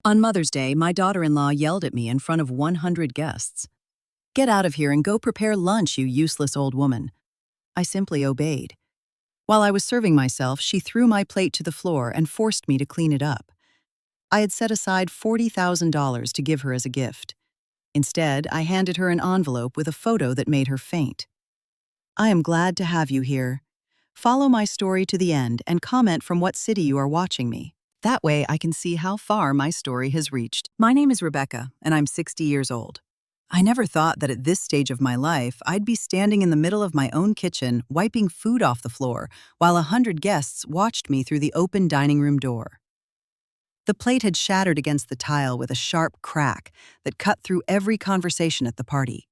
On Mother's Day, my daughter-in-law yelled at me in front of 100 guests. "Get out of here and go prepare lunch, you useless old woman." I simply obeyed. While I was serving myself, she threw my plate to the floor and forced me to clean it up. I had set aside $40,000 to give her as a gift. Instead, I handed her an envelope with a photo that made her faint. "I am glad to have you here. Follow my story to the end and comment from what city you are watching me. That way I can see how far my story has reached." My name is Rebecca, and I'm 60 years old. I never thought that at this stage of my life, I'd be standing in the middle of my own kitchen, wiping food off the floor, while 100 guests watched me through the open dining room door. The plate had shattered against the tile with a sharp crack that cut through every conversation at the party.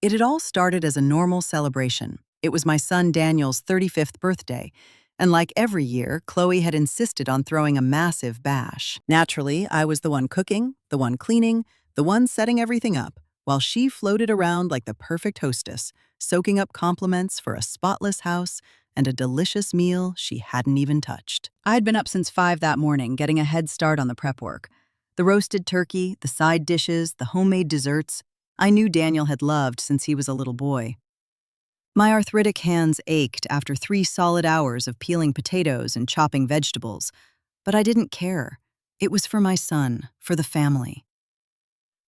It had all started as a normal celebration. It was my son Daniel's 35th birthday, and like every year, Chloe had insisted on throwing a massive bash. Naturally, I was the one cooking, the one cleaning, the one setting everything up, while she floated around like the perfect hostess, soaking up compliments for a spotless house and a delicious meal she hadn't even touched. I'd been up since 5 that morning, getting a head start on the prep work. The roasted turkey, the side dishes, the homemade desserts, I knew Daniel had loved since he was a little boy. My arthritic hands ached after 3 solid hours of peeling potatoes and chopping vegetables, but I didn't care. It was for my son, for the family.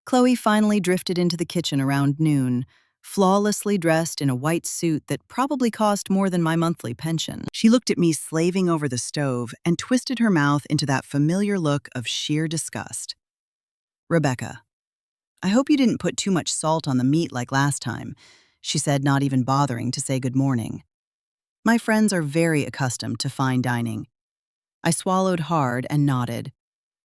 Chloe finally drifted into the kitchen around noon, flawlessly dressed in a white suit that probably cost more than my monthly pension. She looked at me slaving over the stove and twisted her mouth into that familiar look of sheer disgust. "Rebecca, I hope you didn't put too much salt on the meat like last time," she said, not even bothering to say good morning. My friends are very accustomed to fine dining. I swallowed hard and nodded.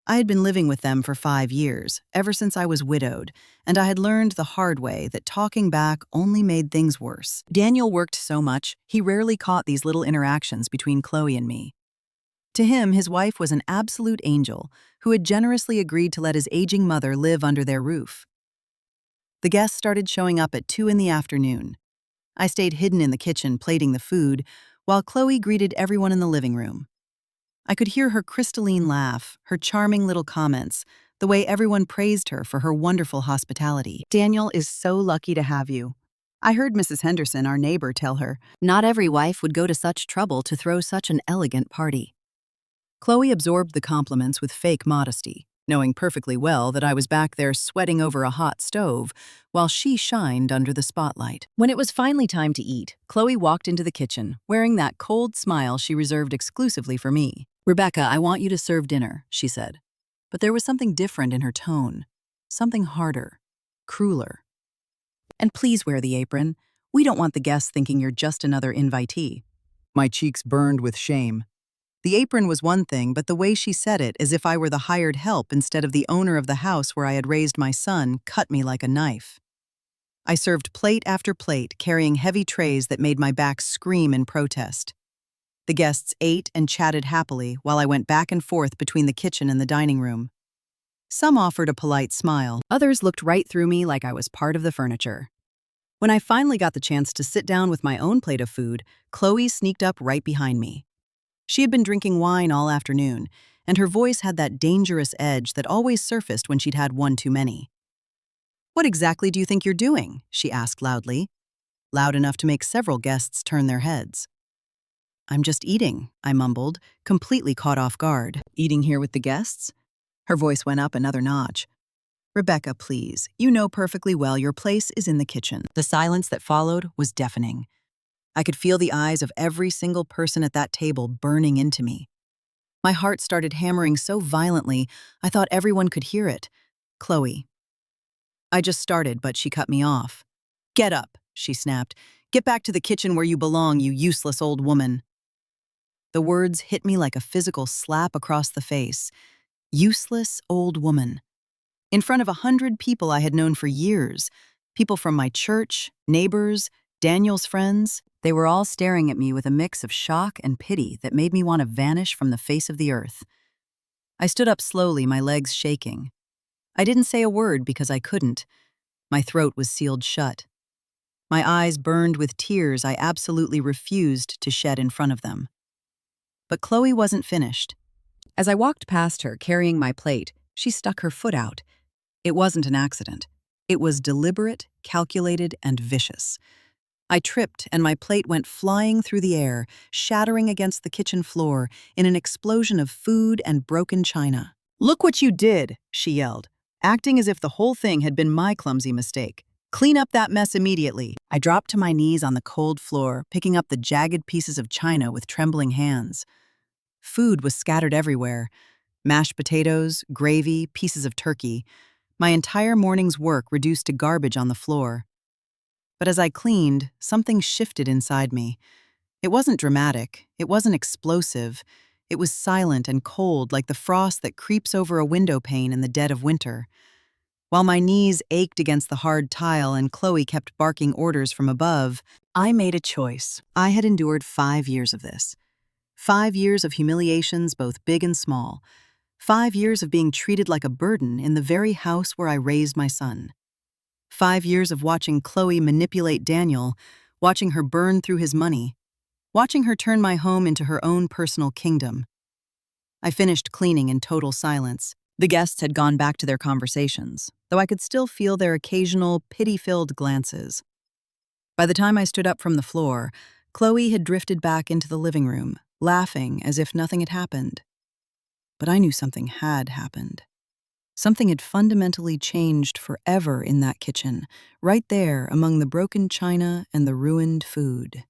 I had been living with them for 5 years, ever since I was widowed, and I had learned the hard way that talking back only made things worse. Daniel worked so much, he rarely caught these little interactions between Chloe and me. To him, his wife was an absolute angel who had generously agreed to let his aging mother live under their roof. The guests started showing up at 2 in the afternoon. I stayed hidden in the kitchen plating the food, while Chloe greeted everyone in the living room. I could hear her crystalline laugh, her charming little comments, the way everyone praised her for her wonderful hospitality. "Daniel is so lucky to have you. I heard Mrs. Henderson, our neighbor, tell her, not every wife would go to such trouble to throw such an elegant party." Chloe absorbed the compliments with fake modesty, knowing perfectly well that I was back there sweating over a hot stove, while she shined under the spotlight. When it was finally time to eat, Chloe walked into the kitchen, wearing that cold smile she reserved exclusively for me. "Rebecca, I want you to serve dinner," she said. But there was something different in her tone, something harder, crueler. "And please wear the apron. We don't want the guests thinking you're just another invitee." My cheeks burned with shame. The apron was one thing, but the way she said it, as if I were the hired help instead of the owner of the house where I had raised my son, cut me like a knife. I served plate after plate, carrying heavy trays that made my back scream in protest. The guests ate and chatted happily while I went back and forth between the kitchen and the dining room. Some offered a polite smile. Others looked right through me like I was part of the furniture. When I finally got the chance to sit down with my own plate of food, Chloe sneaked up right behind me. She had been drinking wine all afternoon, and her voice had that dangerous edge that always surfaced when she'd had one too many. "What exactly do you think you're doing?" she asked loudly, loud enough to make several guests turn their heads. "I'm just eating," I mumbled, completely caught off guard. "Eating here with the guests?" Her voice went up another notch. "Rebecca, please, you know perfectly well your place is in the kitchen." The silence that followed was deafening. I could feel the eyes of every single person at that table burning into me. My heart started hammering so violently, I thought everyone could hear it. "Chloe." I just started, but she cut me off. "Get up," she snapped. "Get back to the kitchen where you belong, you useless old woman." The words hit me like a physical slap across the face. Useless old woman. In front of 100 people I had known for years, people from my church, neighbors, Daniel's friends. They were all staring at me with a mix of shock and pity that made me want to vanish from the face of the earth. I stood up slowly, my legs shaking. I didn't say a word because I couldn't. My throat was sealed shut. My eyes burned with tears I absolutely refused to shed in front of them. But Chloe wasn't finished. As I walked past her, carrying my plate, She stuck her foot out. It wasn't an accident. It was deliberate, calculated, and vicious. I tripped and my plate went flying through the air, shattering against the kitchen floor in an explosion of food and broken china. "Look what you did," she yelled, acting as if the whole thing had been my clumsy mistake. "Clean up that mess immediately." I dropped to my knees on the cold floor, picking up the jagged pieces of china with trembling hands. Food was scattered everywhere. Mashed potatoes, gravy, pieces of turkey. My entire morning's work reduced to garbage on the floor. But as I cleaned, something shifted inside me. It wasn't dramatic, it wasn't explosive. It was silent and cold like the frost that creeps over a window pane in the dead of winter. While my knees ached against the hard tile and Chloe kept barking orders from above, I made a choice. I had endured 5 years of this. 5 years of humiliations, both big and small. 5 years of being treated like a burden in the very house where I raised my son. 5 years of watching Chloe manipulate Daniel, watching her burn through his money, watching her turn my home into her own personal kingdom. I finished cleaning in total silence. The guests had gone back to their conversations, though I could still feel their occasional pity-filled glances. By the time I stood up from the floor, Chloe had drifted back into the living room, laughing as if nothing had happened. But I knew something had happened. Something had fundamentally changed forever in that kitchen, right there among the broken china and the ruined food.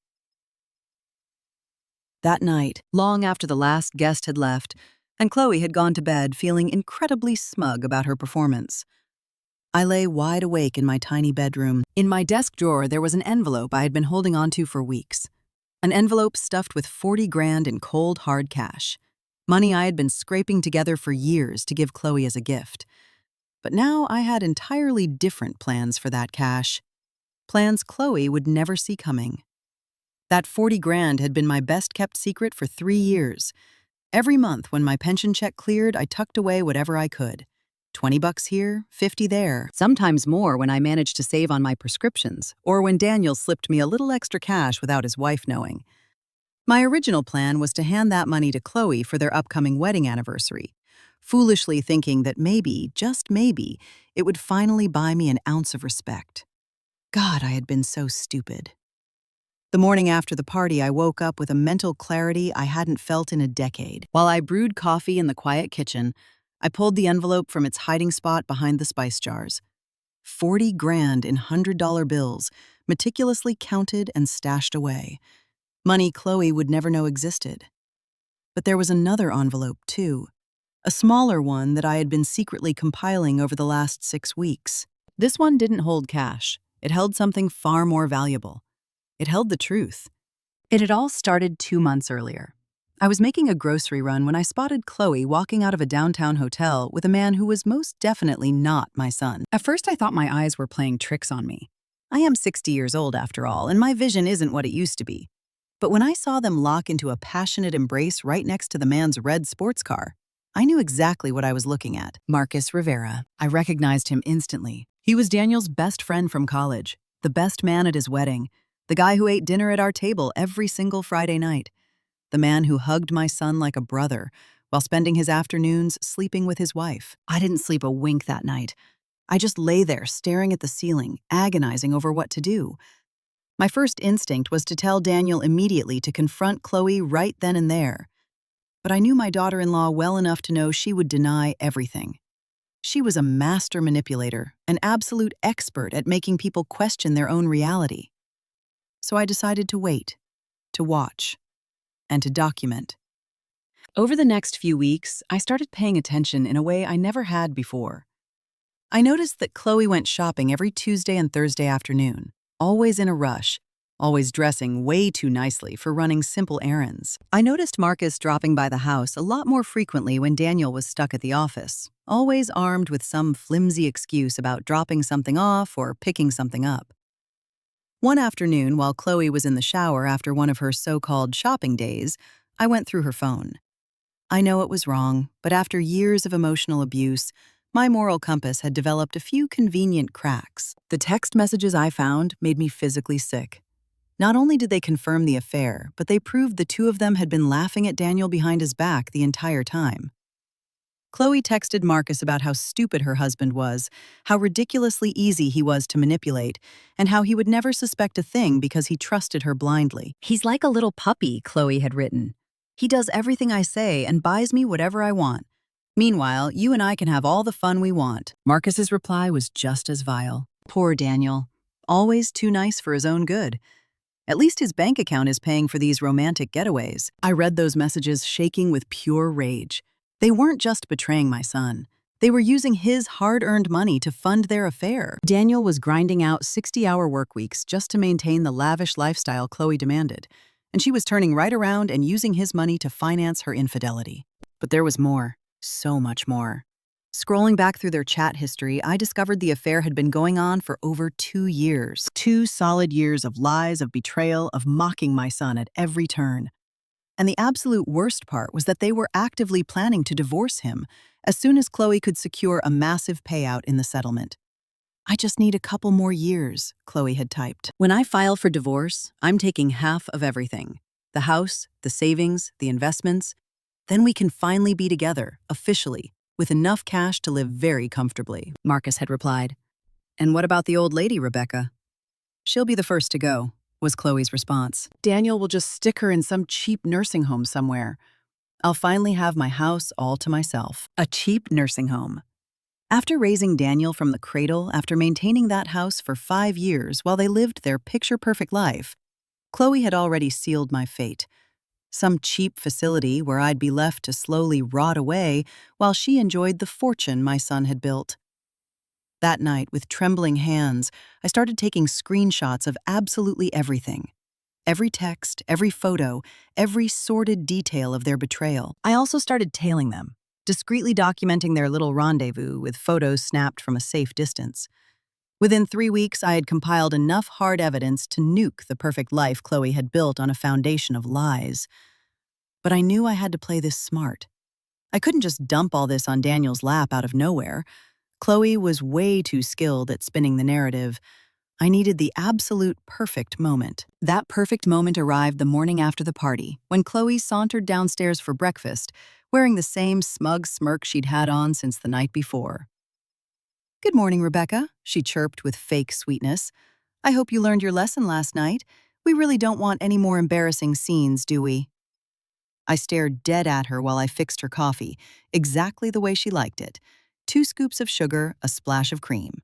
That night, long after the last guest had left, and Chloe had gone to bed feeling incredibly smug about her performance, I lay wide awake in my tiny bedroom. In my desk drawer, there was an envelope I had been holding onto for weeks. An envelope stuffed with 40 grand in cold, hard cash. Money I had been scraping together for years to give Chloe as a gift. But now I had entirely different plans for that cash. Plans Chloe would never see coming. That 40 grand had been my best-kept secret for 3 years. Every month when my pension check cleared, I tucked away whatever I could. $20 here, 50 there. Sometimes more when I managed to save on my prescriptions, or when Daniel slipped me a little extra cash without his wife knowing. My original plan was to hand that money to Chloe for their upcoming wedding anniversary, foolishly thinking that maybe, just maybe, it would finally buy me an ounce of respect. God, I had been so stupid. The morning after the party, I woke up with a mental clarity I hadn't felt in a decade. While I brewed coffee in the quiet kitchen, I pulled the envelope from its hiding spot behind the spice jars. 40 grand in $100 bills, meticulously counted and stashed away. Money Chloe would never know existed. But there was another envelope, too. A smaller one that I had been secretly compiling over the last 6 weeks. This one didn't hold cash. It held something far more valuable. It held the truth. It had all started 2 months earlier. I was making a grocery run when I spotted Chloe walking out of a downtown hotel with a man who was most definitely not my son. At first, I thought my eyes were playing tricks on me. I am 60 years old after all, and my vision isn't what it used to be. But when I saw them lock into a passionate embrace right next to the man's red sports car, I knew exactly what I was looking at. Marcus Rivera. I recognized him instantly. He was Daniel's best friend from college, the best man at his wedding, the guy who ate dinner at our table every single Friday night, the man who hugged my son like a brother while spending his afternoons sleeping with his wife. I didn't sleep a wink that night. I just lay there staring at the ceiling, agonizing over what to do. My first instinct was to tell Daniel immediately to confront Chloe right then and there. But I knew my daughter-in-law well enough to know she would deny everything. She was a master manipulator, an absolute expert at making people question their own reality. So I decided to wait, to watch, and to document. Over the next few weeks, I started paying attention in a way I never had before. I noticed that Chloe went shopping every Tuesday and Thursday afternoon, always in a rush, always dressing way too nicely for running simple errands. I noticed Marcus dropping by the house a lot more frequently when Daniel was stuck at the office, always armed with some flimsy excuse about dropping something off or picking something up. One afternoon, while Chloe was in the shower after one of her so-called shopping days, I went through her phone. I know it was wrong, but after years of emotional abuse, my moral compass had developed a few convenient cracks. The text messages I found made me physically sick. Not only did they confirm the affair, but they proved the two of them had been laughing at Daniel behind his back the entire time. Chloe texted Marcus about how stupid her husband was, how ridiculously easy he was to manipulate, and how he would never suspect a thing because he trusted her blindly. "He's like a little puppy," Chloe had written. "He does everything I say and buys me whatever I want. Meanwhile, you and I can have all the fun we want." Marcus's reply was just as vile. "Poor Daniel. Always too nice for his own good. At least his bank account is paying for these romantic getaways." I read those messages shaking with pure rage. They weren't just betraying my son. They were using his hard-earned money to fund their affair. Daniel was grinding out 60-hour work weeks just to maintain the lavish lifestyle Chloe demanded, and she was turning right around and using his money to finance her infidelity. But there was more, so much more. Scrolling back through their chat history, I discovered the affair had been going on for over 2 years. 2 solid years of lies, of betrayal, of mocking my son at every turn. And the absolute worst part was that they were actively planning to divorce him as soon as Chloe could secure a massive payout in the settlement. "I just need a couple more years," Chloe had typed. "When I file for divorce, I'm taking half of everything. The house, the savings, the investments. Then we can finally be together, officially, with enough cash to live very comfortably," Marcus had replied. "And what about the old lady, Rebecca?" "She'll be the first to go," was Chloe's response. "Daniel will just stick her in some cheap nursing home somewhere. I'll finally have my house all to myself." A cheap nursing home. After raising Daniel from the cradle, after maintaining that house for 5 years while they lived their picture-perfect life, Chloe had already sealed my fate. Some cheap facility where I'd be left to slowly rot away while she enjoyed the fortune my son had built. That night, with trembling hands, I started taking screenshots of absolutely everything. Every text, every photo, every sordid detail of their betrayal. I also started tailing them, discreetly documenting their little rendezvous with photos snapped from a safe distance. Within 3 weeks, I had compiled enough hard evidence to nuke the perfect life Chloe had built on a foundation of lies. But I knew I had to play this smart. I couldn't just dump all this on Daniel's lap out of nowhere. Chloe was way too skilled at spinning the narrative. I needed the absolute perfect moment. That perfect moment arrived the morning after the party, when Chloe sauntered downstairs for breakfast, wearing the same smug smirk she'd had on since the night before. "Good morning, Rebecca," she chirped with fake sweetness. "I hope you learned your lesson last night. We really don't want any more embarrassing scenes, do we?" I stared dead at her while I fixed her coffee, exactly the way she liked it. 2 scoops of sugar, a splash of cream.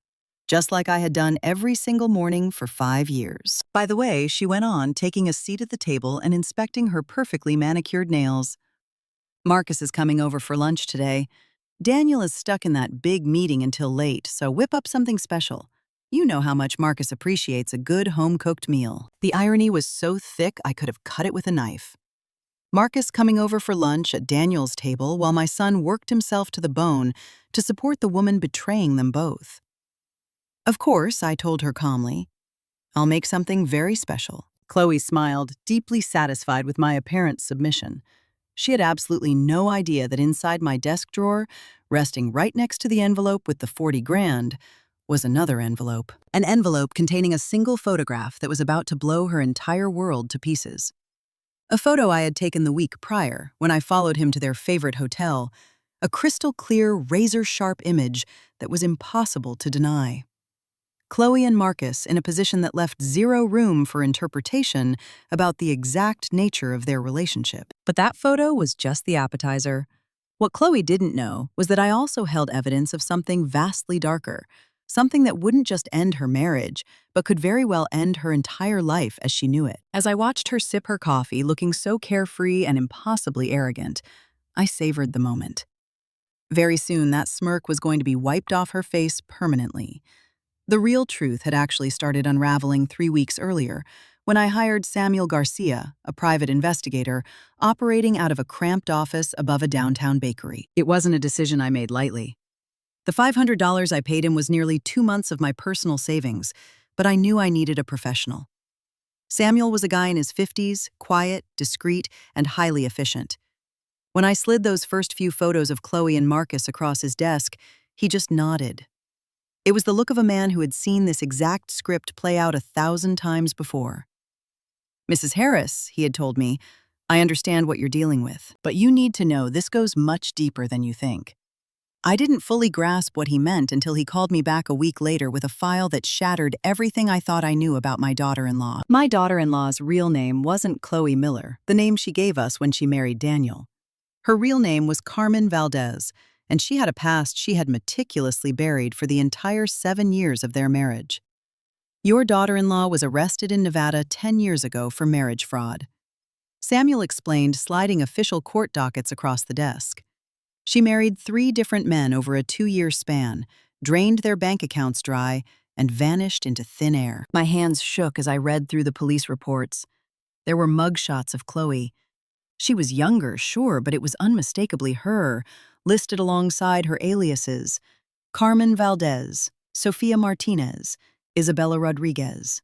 Just like I had done every single morning for 5 years. By the way, she went on, taking a seat at the table and inspecting her perfectly manicured nails. "Marcus is coming over for lunch today. Daniel is stuck in that big meeting until late, so whip up something special. You know how much Marcus appreciates a good home-cooked meal." The irony was so thick I could have cut it with a knife. Marcus coming over for lunch at Daniel's table while my son worked himself to the bone to support the woman betraying them both. "Of course," I told her calmly. "I'll make something very special." Chloe smiled, deeply satisfied with my apparent submission. She had absolutely no idea that inside my desk drawer, resting right next to the envelope with the 40 grand, was another envelope. An envelope containing a single photograph that was about to blow her entire world to pieces. A photo I had taken the week prior, when I followed him to their favorite hotel, a crystal-clear, razor-sharp image that was impossible to deny. Chloe and Marcus in a position that left zero room for interpretation about the exact nature of their relationship. But that photo was just the appetizer. What Chloe didn't know was that I also held evidence of something vastly darker, something that wouldn't just end her marriage, but could very well end her entire life as she knew it. As I watched her sip her coffee, looking so carefree and impossibly arrogant, I savored the moment. Very soon, that smirk was going to be wiped off her face permanently. The real truth had actually started unraveling 3 weeks earlier, when I hired Samuel Garcia, a private investigator, operating out of a cramped office above a downtown bakery. It wasn't a decision I made lightly. The $500 I paid him was nearly 2 months of my personal savings, but I knew I needed a professional. Samuel was a guy in his 50s, quiet, discreet, and highly efficient. When I slid those first few photos of Chloe and Marcus across his desk, he just nodded. It was the look of a man who had seen this exact script play out 1,000 times before. "Mrs. Harris," he had told me, "I understand what you're dealing with, but you need to know this goes much deeper than you think. I didn't fully grasp what he meant until he called me back a week later with a file that shattered everything I thought I knew about my daughter-in-law. My daughter-in-law's real name wasn't Chloe Miller, the name she gave us when she married Daniel. Her real name was Carmen Valdez, and she had a past she had meticulously buried for the entire 7 years of their marriage. Your daughter-in-law was arrested in Nevada 10 years ago for marriage fraud. Samuel explained, sliding official court dockets across the desk. She married 3 different men over a 2-year span, drained their bank accounts dry, and vanished into thin air. My hands shook as I read through the police reports. There were mugshots of Chloe. She was younger, sure, but it was unmistakably her, listed alongside her aliases: Carmen Valdez, Sofia Martinez, Isabella Rodriguez.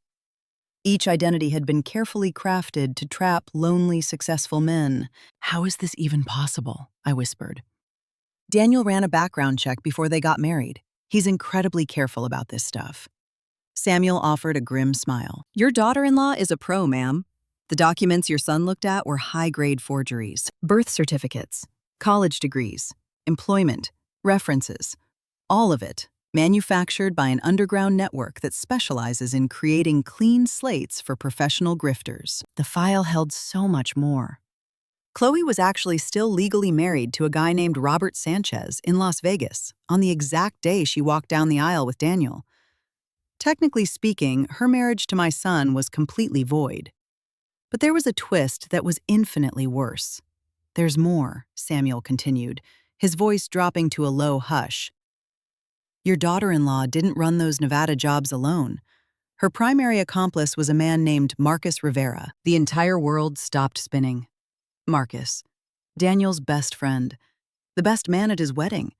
Each identity had been carefully crafted to trap lonely, successful men. "How is this even possible?" I whispered. "Daniel ran a background check before they got married. He's incredibly careful about this stuff." Samuel offered a grim smile. "Your daughter-in-law is a pro, ma'am. The documents your son looked at were high-grade forgeries. Birth certificates, college degrees, employment, references, all of it manufactured by an underground network that specializes in creating clean slates for professional grifters." The file held so much more. Chloe was actually still legally married to a guy named Robert Sanchez in Las Vegas on the exact day she walked down the aisle with Daniel. Technically speaking, her marriage to my son was completely void. But there was a twist that was infinitely worse. "There's more," Samuel continued, his voice dropping to a low hush. "Your daughter-in-law didn't run those Nevada jobs alone. Her primary accomplice was a man named Marcus Rivera." The entire world stopped spinning. Marcus, Daniel's best friend, the best man at his wedding,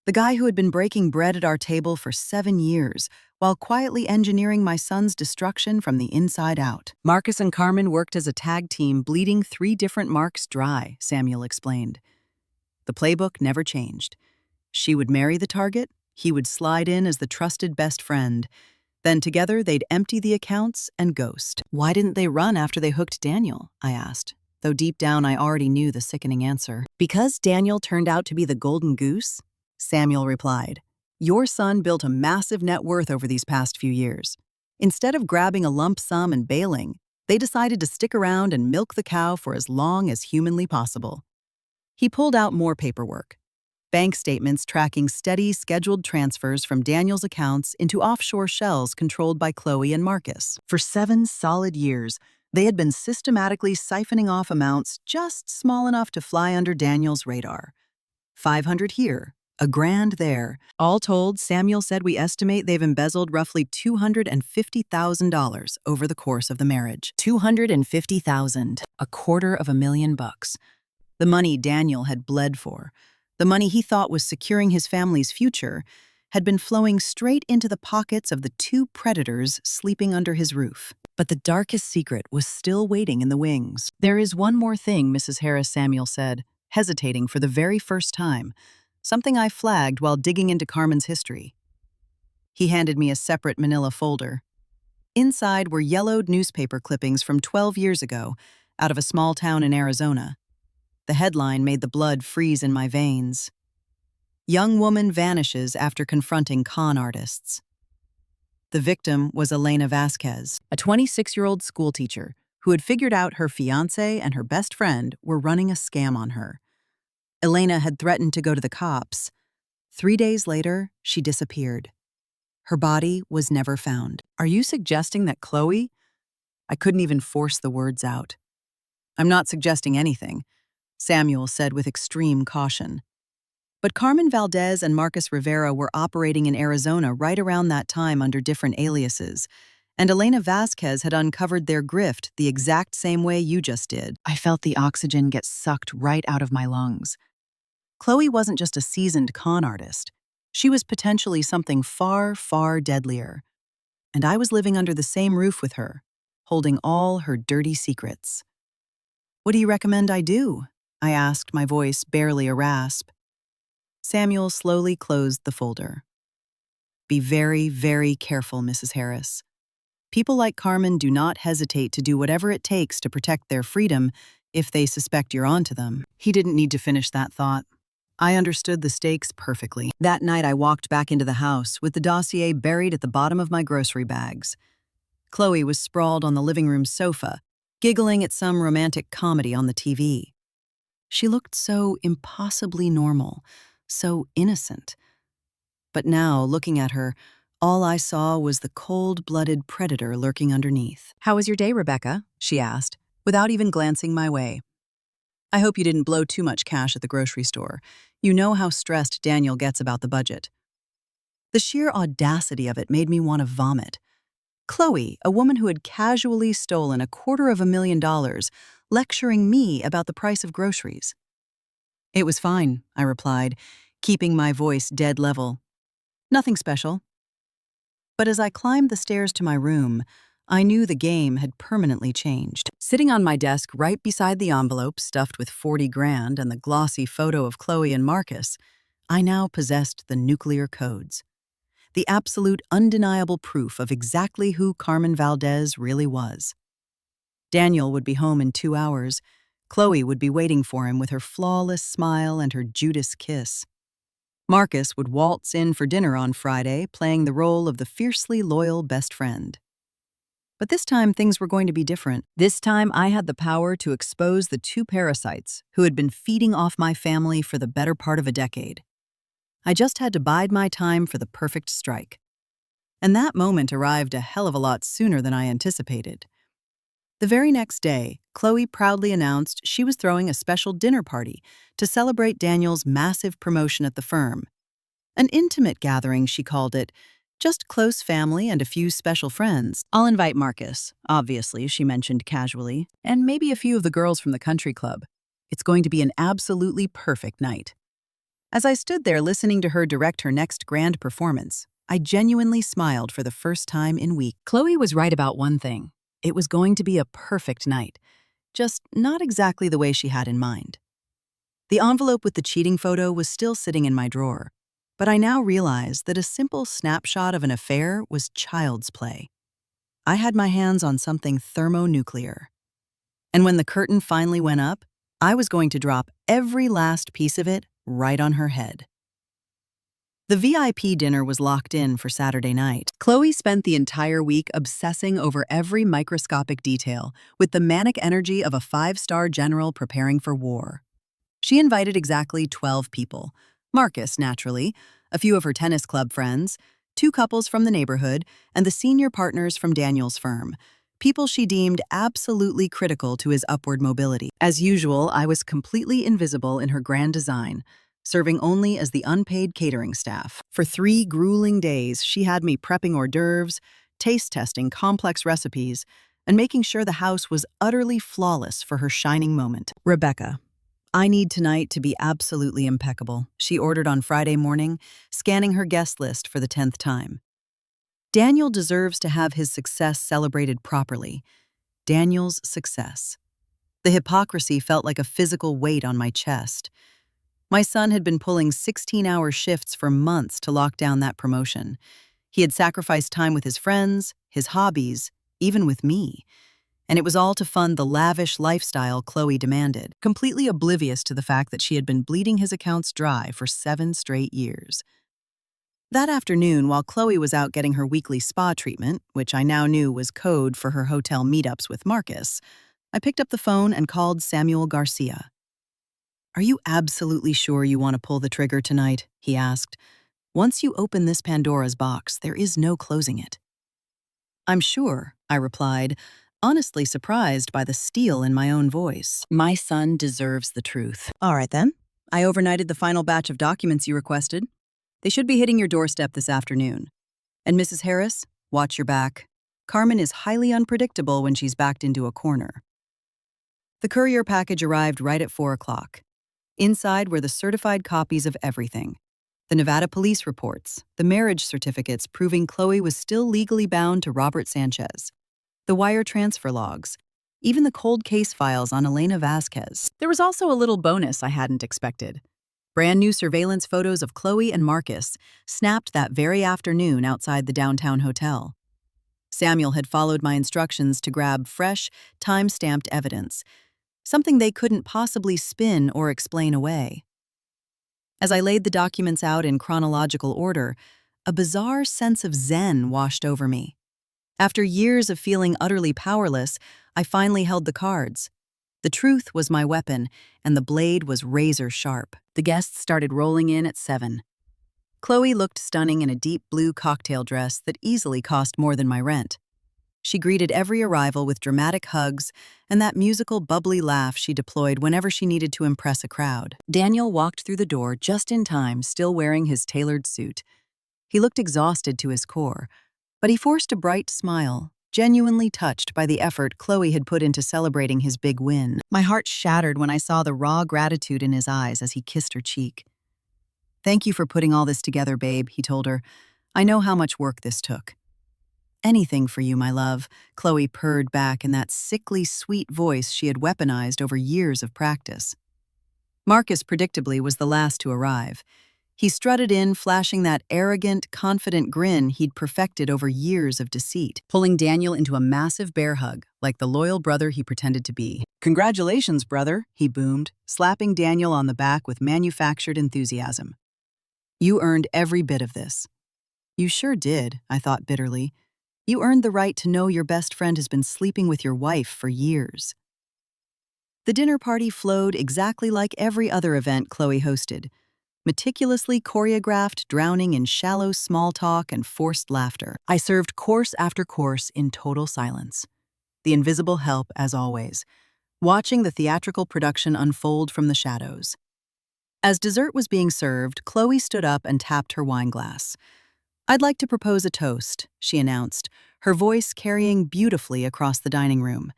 the guy who had been breaking bread at our table for 7 years while quietly engineering my son's destruction from the inside out. "Marcus and Carmen worked as a tag team, bleeding 3 different marks dry," Samuel explained. The playbook never changed. She would marry the target, he would slide in as the trusted best friend. Then together they'd empty the accounts and ghost. "Why didn't they run after they hooked Daniel?" I asked, though deep down I already knew the sickening answer. "Because Daniel turned out to be the golden goose," Samuel replied. "Your son built a massive net worth over these past few years. Instead of grabbing a lump sum and bailing, they decided to stick around and milk the cow for as long as humanly possible." He pulled out more paperwork. Bank statements tracking steady, scheduled transfers from Daniel's accounts into offshore shells controlled by Chloe and Marcus. For 7 solid years, they had been systematically siphoning off amounts just small enough to fly under Daniel's radar. 500 here, $1,000 there. All told, Samuel said we estimate they've embezzled roughly $250,000 over the course of the marriage. $250,000, $250,000. The money Daniel had bled for, the money he thought was securing his family's future, had been flowing straight into the pockets of the 2 predators sleeping under his roof. But the darkest secret was still waiting in the wings. "There is one more thing, Mrs. Harris," Samuel said, hesitating for the very first time, something I flagged while digging into Carmen's history. He handed me a separate manila folder. Inside were yellowed newspaper clippings from 12 years ago, out of a small town in Arizona. The headline made the blood freeze in my veins. "Young woman vanishes after confronting con artists." The victim was Elena Vasquez, a 26-year-old schoolteacher who had figured out her fiancé and her best friend were running a scam on her. Elena had threatened to go to the cops. 3 days later, she disappeared. Her body was never found. "Are you suggesting that Chloe—" I couldn't even force the words out. "I'm not suggesting anything," Samuel said with extreme caution. But Carmen Valdez and Marcus Rivera were operating in Arizona right around that time under different aliases, and Elena Vasquez had uncovered their grift the exact same way you just did. I felt the oxygen get sucked right out of my lungs. Chloe wasn't just a seasoned con artist. She was potentially something far, far deadlier. And I was living under the same roof with her, holding all her dirty secrets. "What do you recommend I do?" I asked, my voice barely a rasp. Samuel slowly closed the folder. "Be very, very careful, Mrs. Harris. People like Carmen do not hesitate to do whatever it takes to protect their freedom if they suspect you're onto them." He didn't need to finish that thought. I understood the stakes perfectly. That night, I walked back into the house with the dossier buried at the bottom of my grocery bags. Chloe was sprawled on the living room sofa, giggling at some romantic comedy on the TV. She looked so impossibly normal, so innocent. But now, looking at her, all I saw was the cold-blooded predator lurking underneath. "How was your day, Rebecca?" she asked, without even glancing my way. "I hope you didn't blow too much cash at the grocery store. You know how stressed Daniel gets about the budget." The sheer audacity of it made me want to vomit. Chloe, a woman who had casually stolen $250,000, lecturing me about the price of groceries. "It was fine," I replied, keeping my voice dead level. "Nothing special." But as I climbed the stairs to my room, I knew the game had permanently changed. Sitting on my desk right beside the envelope stuffed with 40 grand and the glossy photo of Chloe and Marcus, I now possessed the nuclear codes. The absolute undeniable proof of exactly who Carmen Valdez really was. Daniel would be home in 2 hours. Chloe would be waiting for him with her flawless smile and her Judas kiss. Marcus would waltz in for dinner on Friday, playing the role of the fiercely loyal best friend. But this time, things were going to be different. This time, I had the power to expose the two parasites who had been feeding off my family for the better part of a decade. I just had to bide my time for the perfect strike. And that moment arrived a hell of a lot sooner than I anticipated. The very next day, Chloe proudly announced she was throwing a special dinner party to celebrate Daniel's massive promotion at the firm. An intimate gathering, she called it, just close family and a few special friends. "I'll invite Marcus, obviously," she mentioned casually, "and maybe a few of the girls from the country club. It's going to be an absolutely perfect night." As I stood there listening to her direct her next grand performance, I genuinely smiled for the first time in weeks. Chloe was right about one thing. It was going to be a perfect night, just not exactly the way she had in mind. The envelope with the cheating photo was still sitting in my drawer, but I now realized that a simple snapshot of an affair was child's play. I had my hands on something thermonuclear. And when the curtain finally went up, I was going to drop every last piece of it right on her head. The VIP dinner was locked in for Saturday night. Chloe spent the entire week obsessing over every microscopic detail with the manic energy of a 5-star general preparing for war. She invited exactly 12 people. Marcus, naturally, a few of her tennis club friends, 2 couples from the neighborhood, and the senior partners from Daniel's firm. People she deemed absolutely critical to his upward mobility. As usual, I was completely invisible in her grand design, serving only as the unpaid catering staff. For 3 grueling days, she had me prepping hors d'oeuvres, taste testing complex recipes, and making sure the house was utterly flawless for her shining moment. "Rebecca, I need tonight to be absolutely impeccable," she ordered on Friday morning, scanning her guest list for the 10th time. Daniel deserves to have his success celebrated properly. Daniel's success. The hypocrisy felt like a physical weight on my chest. My son had been pulling 16-hour shifts for months to lock down that promotion. He had sacrificed time with his friends, his hobbies, even with me. And it was all to fund the lavish lifestyle Chloe demanded, completely oblivious to the fact that she had been bleeding his accounts dry for 7 straight years. That afternoon, while Chloe was out getting her weekly spa treatment, which I now knew was code for her hotel meetups with Marcus, I picked up the phone and called Samuel Garcia. "Are you absolutely sure you want to pull the trigger tonight?" he asked. "Once you open this Pandora's box, there is no closing it." "I'm sure," I replied, honestly surprised by the steel in my own voice. "My son deserves the truth." "All right then. I overnighted the final batch of documents you requested. They should be hitting your doorstep this afternoon. And Mrs. Harris, watch your back. Carmen is highly unpredictable when she's backed into a corner." The courier package arrived right at 4 o'clock. Inside were the certified copies of everything. The Nevada police reports, the marriage certificates proving Chloe was still legally bound to Robert Sanchez, the wire transfer logs, even the cold case files on Elena Vasquez. There was also a little bonus I hadn't expected. Brand new surveillance photos of Chloe and Marcus, snapped that very afternoon outside the downtown hotel. Samuel had followed my instructions to grab fresh, time-stamped evidence, something they couldn't possibly spin or explain away. As I laid the documents out in chronological order, a bizarre sense of zen washed over me. After years of feeling utterly powerless, I finally held the cards. The truth was my weapon, and the blade was razor sharp. The guests started rolling in at 7. Chloe looked stunning in a deep blue cocktail dress that easily cost more than my rent. She greeted every arrival with dramatic hugs and that musical bubbly laugh she deployed whenever she needed to impress a crowd. Daniel walked through the door just in time, still wearing his tailored suit. He looked exhausted to his core, but he forced a bright smile, genuinely touched by the effort Chloe had put into celebrating his big win. My heart shattered when I saw the raw gratitude in his eyes as he kissed her cheek. "Thank you for putting all this together, babe," he told her. "I know how much work this took." "Anything for you, my love," Chloe purred back in that sickly sweet voice she had weaponized over years of practice. Marcus, predictably, was the last to arrive. He strutted in, flashing that arrogant, confident grin he'd perfected over years of deceit, pulling Daniel into a massive bear hug, like the loyal brother he pretended to be. "Congratulations, brother," he boomed, slapping Daniel on the back with manufactured enthusiasm. "You earned every bit of this." "You sure did," I thought bitterly. "You earned the right to know your best friend has been sleeping with your wife for years." The dinner party flowed exactly like every other event Chloe hosted, meticulously choreographed, drowning in shallow small talk and forced laughter. I served course after course in total silence. The invisible help, as always, watching the theatrical production unfold from the shadows. As dessert was being served, Chloe stood up and tapped her wine glass. "I'd like to propose a toast," she announced, her voice carrying beautifully across the dining room.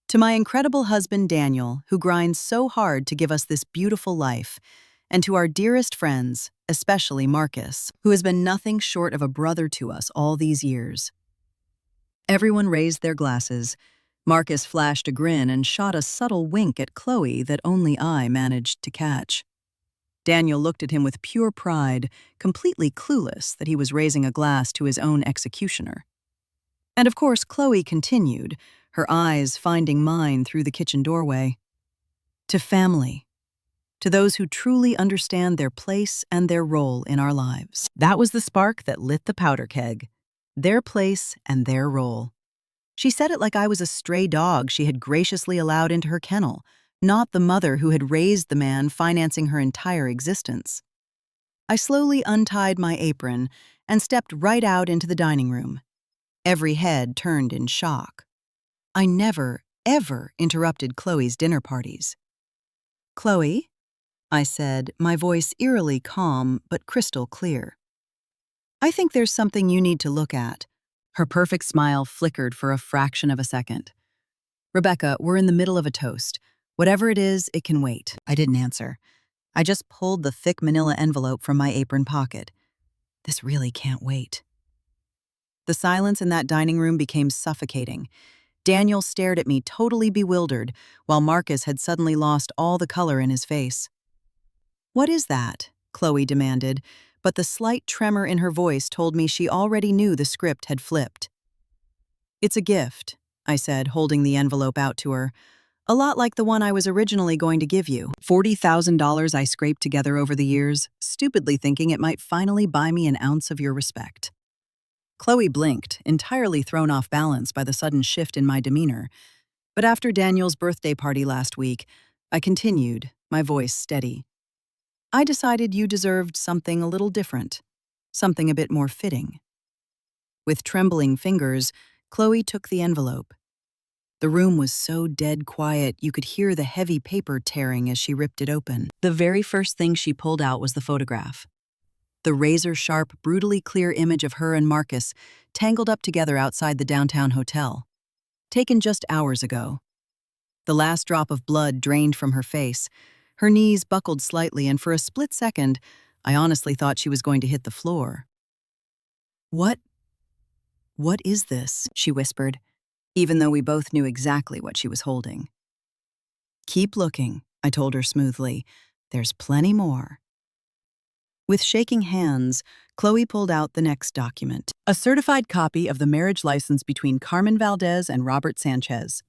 "To my incredible husband, Daniel, who grinds so hard to give us this beautiful life, and to our dearest friends, especially Marcus, who has been nothing short of a brother to us all these years." Everyone raised their glasses. Marcus flashed a grin and shot a subtle wink at Chloe that only I managed to catch. Daniel looked at him with pure pride, completely clueless that he was raising a glass to his own executioner. And of course, Chloe continued, her eyes finding mine through the kitchen doorway. "To family. To those who truly understand their place and their role in our lives." That was the spark that lit the powder keg. Their place and their role. She said it like I was a stray dog she had graciously allowed into her kennel, not the mother who had raised the man financing her entire existence. I slowly untied my apron and stepped right out into the dining room. Every head turned in shock. I never, ever interrupted Chloe's dinner parties. "Chloe?" I said, my voice eerily calm but crystal clear. "I think there's something you need to look at." Her perfect smile flickered for a fraction of a second. "Rebecca, we're in the middle of a toast. Whatever it is, it can wait." I didn't answer. I just pulled the thick manila envelope from my apron pocket. This really can't wait. The silence in that dining room became suffocating. Daniel stared at me, totally bewildered, while Marcus had suddenly lost all the color in his face. "What is that?" Chloe demanded, but the slight tremor in her voice told me she already knew the script had flipped. "It's a gift," I said, holding the envelope out to her. "A lot like the one I was originally going to give you. $40,000 I scraped together over the years, stupidly thinking it might finally buy me an ounce of your respect." Chloe blinked, entirely thrown off balance by the sudden shift in my demeanor. But after Daniel's birthday party last week, I continued, my voice steady. "I decided you deserved something a little different, something a bit more fitting." With trembling fingers, Chloe took the envelope. The room was so dead quiet you could hear the heavy paper tearing as she ripped it open. The very first thing she pulled out was the photograph. The razor-sharp, brutally clear image of her and Marcus tangled up together outside the downtown hotel. Taken just hours ago. The last drop of blood drained from her face. Her knees buckled slightly, and for a split second, I honestly thought she was going to hit the floor. What is this?" she whispered, even though we both knew exactly what she was holding. "Keep looking," I told her smoothly. "There's plenty more." With shaking hands, Chloe pulled out the next document. A certified copy of the marriage license between Carmen Valdez and Robert Sanchez.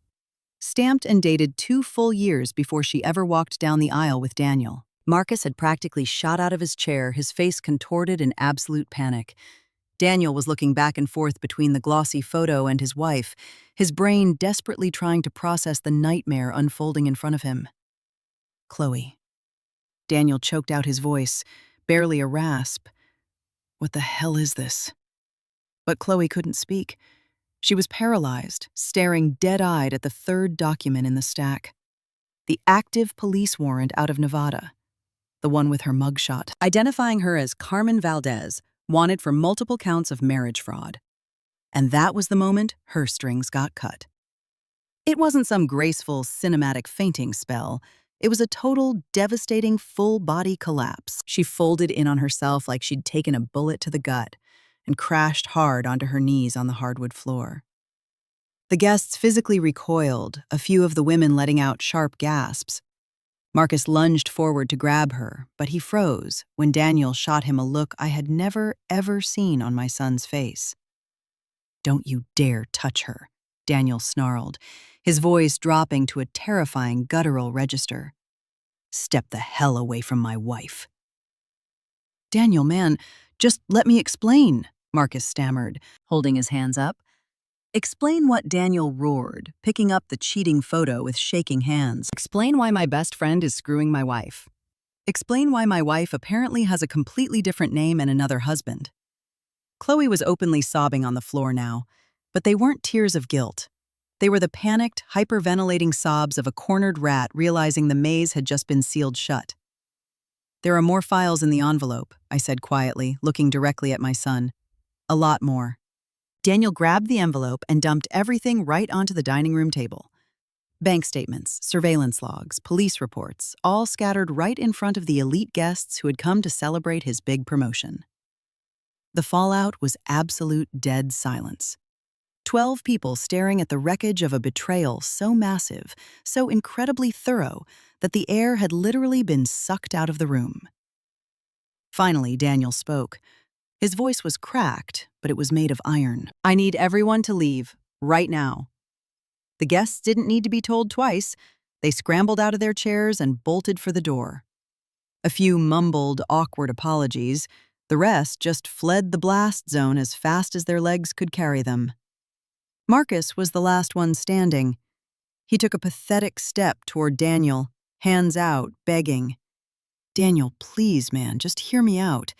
Stamped and dated 2 full years before she ever walked down the aisle with Daniel. Marcus had practically shot out of his chair, his face contorted in absolute panic. Daniel was looking back and forth between the glossy photo and his wife, his brain desperately trying to process the nightmare unfolding in front of him. Chloe. Daniel choked out his voice, barely a rasp. What the hell is this? But Chloe couldn't speak. She was paralyzed, staring dead-eyed at the third document in the stack. The active police warrant out of Nevada. The one with her mugshot, identifying her as Carmen Valdez, wanted for multiple counts of marriage fraud. And that was the moment her strings got cut. It wasn't some graceful, cinematic fainting spell. It was a total, devastating, full-body collapse. She folded in on herself like she'd taken a bullet to the gut and crashed hard onto her knees on the hardwood floor. The guests physically recoiled, a few of the women letting out sharp gasps. Marcus lunged forward to grab her, but he froze when Daniel shot him a look I had never, ever seen on my son's face. "Don't you dare touch her," Daniel snarled, his voice dropping to a terrifying guttural register. "Step the hell away from my wife." "Daniel, man, just let me explain," Marcus stammered, holding his hands up. "Explain what?" Daniel roared, picking up the cheating photo with shaking hands. "Explain why my best friend is screwing my wife. Explain why my wife apparently has a completely different name and another husband." Chloe was openly sobbing on the floor now, but they weren't tears of guilt. They were the panicked, hyperventilating sobs of a cornered rat realizing the maze had just been sealed shut. "There are more files in the envelope," I said quietly, looking directly at my son. "A lot more." Daniel grabbed the envelope and dumped everything right onto the dining room table. Bank statements, surveillance logs, police reports, all scattered right in front of the elite guests who had come to celebrate his big promotion. The fallout was absolute dead silence. 12 people staring at the wreckage of a betrayal so massive, so incredibly thorough, that the air had literally been sucked out of the room. Finally, Daniel spoke. His voice was cracked, but it was made of iron. "I need everyone to leave, right now." The guests didn't need to be told twice. They scrambled out of their chairs and bolted for the door. A few mumbled, awkward apologies. The rest just fled the blast zone as fast as their legs could carry them. Marcus was the last one standing. He took a pathetic step toward Daniel, hands out, begging. "Daniel, please, man, just hear me out.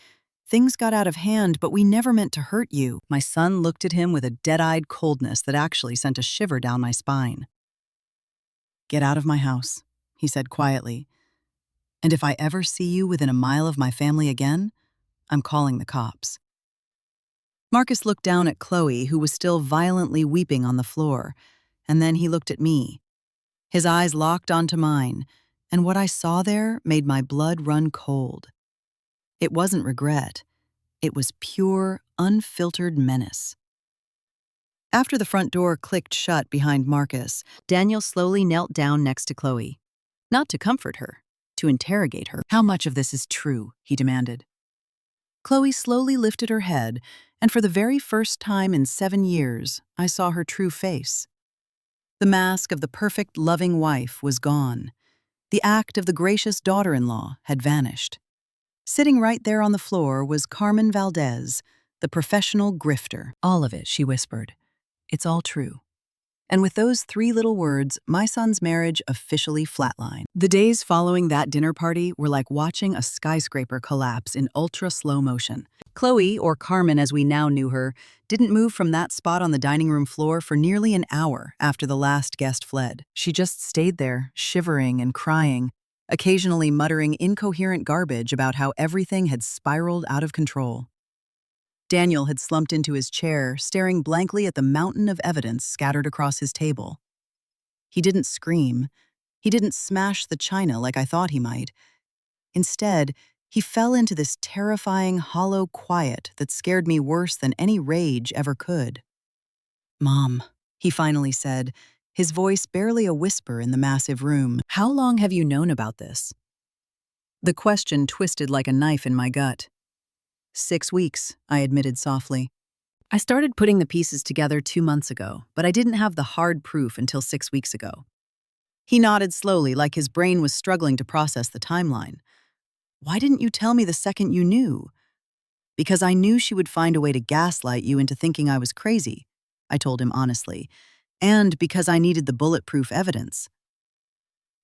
Things got out of hand, but we never meant to hurt you." My son looked at him with a dead-eyed coldness that actually sent a shiver down my spine. "Get out of my house," he said quietly. "And if I ever see you within a mile of my family again, I'm calling the cops." Marcus looked down at Chloe, who was still violently weeping on the floor, and then he looked at me. His eyes locked onto mine, and what I saw there made my blood run cold. It wasn't regret. It was pure, unfiltered menace. After the front door clicked shut behind Marcus, Daniel slowly knelt down next to Chloe. Not to comfort her, to interrogate her. "How much of this is true?" he demanded. Chloe slowly lifted her head, and for the very first time in 7 years, I saw her true face. The mask of the perfect, loving wife was gone. The act of the gracious daughter-in-law had vanished. Sitting right there on the floor was Carmen Valdez, the professional grifter. "All of it," she whispered. "It's all true." And with those 3 little words, my son's marriage officially flatlined. The days following that dinner party were like watching a skyscraper collapse in ultra-slow motion. Chloe, or Carmen as we now knew her, didn't move from that spot on the dining room floor for nearly an hour after the last guest fled. She just stayed there, shivering and crying, occasionally muttering incoherent garbage about how everything had spiraled out of control. Daniel had slumped into his chair, staring blankly at the mountain of evidence scattered across his table. He didn't scream. He didn't smash the china like I thought he might. Instead, he fell into this terrifying, hollow quiet that scared me worse than any rage ever could. "Mom," he finally said, his voice barely a whisper in the massive room. "How long have you known about this?" The question twisted like a knife in my gut. 6 weeks, I admitted softly. "I started putting the pieces together 2 months ago, but I didn't have the hard proof until 6 weeks ago." He nodded slowly, like his brain was struggling to process the timeline. Why didn't you tell me the second you knew? Because I knew she would find a way to gaslight you into thinking I was crazy, I told him honestly, and because I needed the bulletproof evidence.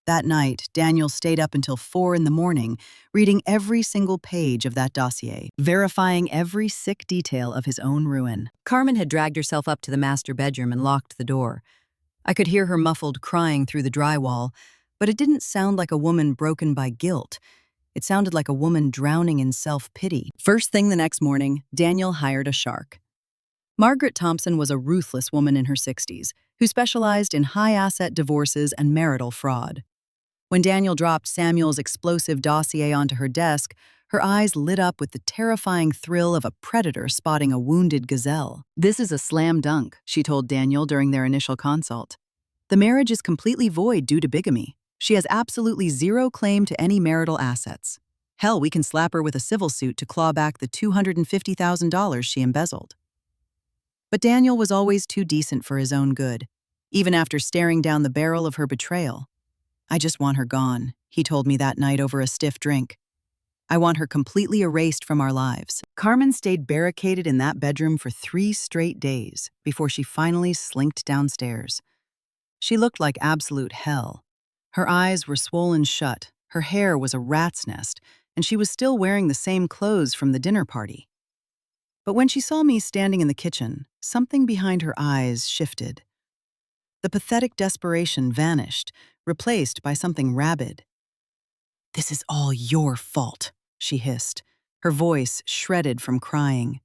That night, Daniel stayed up until 4 in the morning, reading every single page of that dossier, verifying every sick detail of his own ruin. Carmen had dragged herself up to the master bedroom and locked the door. I could hear her muffled crying through the drywall, but it didn't sound like a woman broken by guilt. It sounded like a woman drowning in self-pity. First thing the next morning, Daniel hired a shark. Margaret Thompson was a ruthless woman in her 60s who specialized in high-asset divorces and marital fraud. When Daniel dropped Samuel's explosive dossier onto her desk, her eyes lit up with the terrifying thrill of a predator spotting a wounded gazelle. "This is a slam dunk," she told Daniel during their initial consult. "The marriage is completely void due to bigamy. She has absolutely zero claim to any marital assets. Hell, we can slap her with a civil suit to claw back the $250,000 she embezzled." But Daniel was always too decent for his own good, even after staring down the barrel of her betrayal. "I just want her gone," he told me that night over a stiff drink. "I want her completely erased from our lives." Carmen stayed barricaded in that bedroom for 3 straight days before she finally slinked downstairs. She looked like absolute hell. Her eyes were swollen shut, her hair was a rat's nest, and she was still wearing the same clothes from the dinner party. But when she saw me standing in the kitchen, something behind her eyes shifted. The pathetic desperation vanished, replaced by something rabid. "This is all your fault," she hissed, her voice shredded from crying.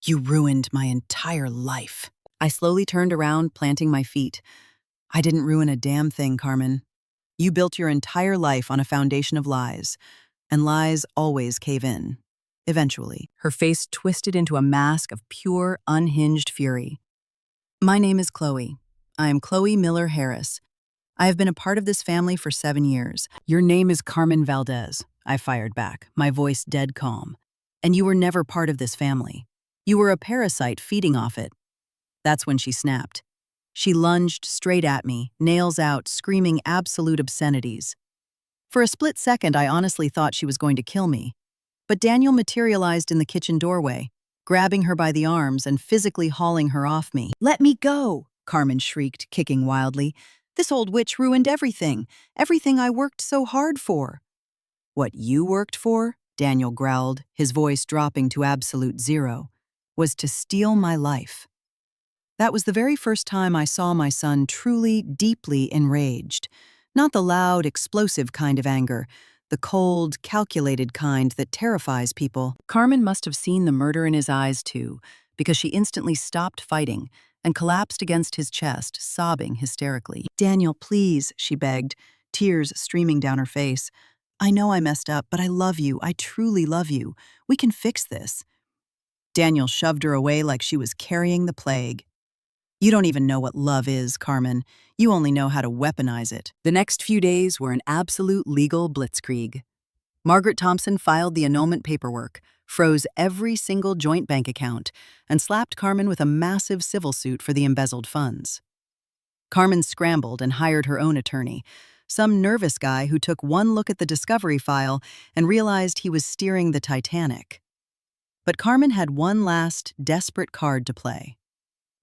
"You ruined my entire life." I slowly turned around, planting my feet. "I didn't ruin a damn thing, Carmen. You built your entire life on a foundation of lies, and lies always cave in. Eventually." Her face twisted into a mask of pure, unhinged fury. "My name is Chloe. I am Chloe Miller Harris. I have been a part of this family for 7 years." "Your name is Carmen Valdez," I fired back, my voice dead calm. "And you were never part of this family. You were a parasite feeding off it." That's when she snapped. She lunged straight at me, nails out, screaming absolute obscenities. For a split second, I honestly thought she was going to kill me. But Daniel materialized in the kitchen doorway, grabbing her by the arms and physically hauling her off me. "Let me go!" Carmen shrieked, kicking wildly. "This old witch ruined everything I worked so hard for." "What you worked for," Daniel growled, his voice dropping to absolute zero, "was to steal my life." That was the very first time I saw my son truly, deeply enraged. Not the loud, explosive kind of anger, the cold, calculated kind that terrifies people. Carmen must have seen the murder in his eyes, too, because she instantly stopped fighting and collapsed against his chest, sobbing hysterically. "Daniel, please," she begged, tears streaming down her face. "I know I messed up, but I love you. I truly love you. We can fix this." Daniel shoved her away like she was carrying the plague. "You don't even know what love is, Carmen. You only know how to weaponize it." The next few days were an absolute legal blitzkrieg. Margaret Thompson filed the annulment paperwork, froze every single joint bank account, and slapped Carmen with a massive civil suit for the embezzled funds. Carmen scrambled and hired her own attorney, some nervous guy who took one look at the discovery file and realized he was steering the Titanic. But Carmen had one last, desperate card to play.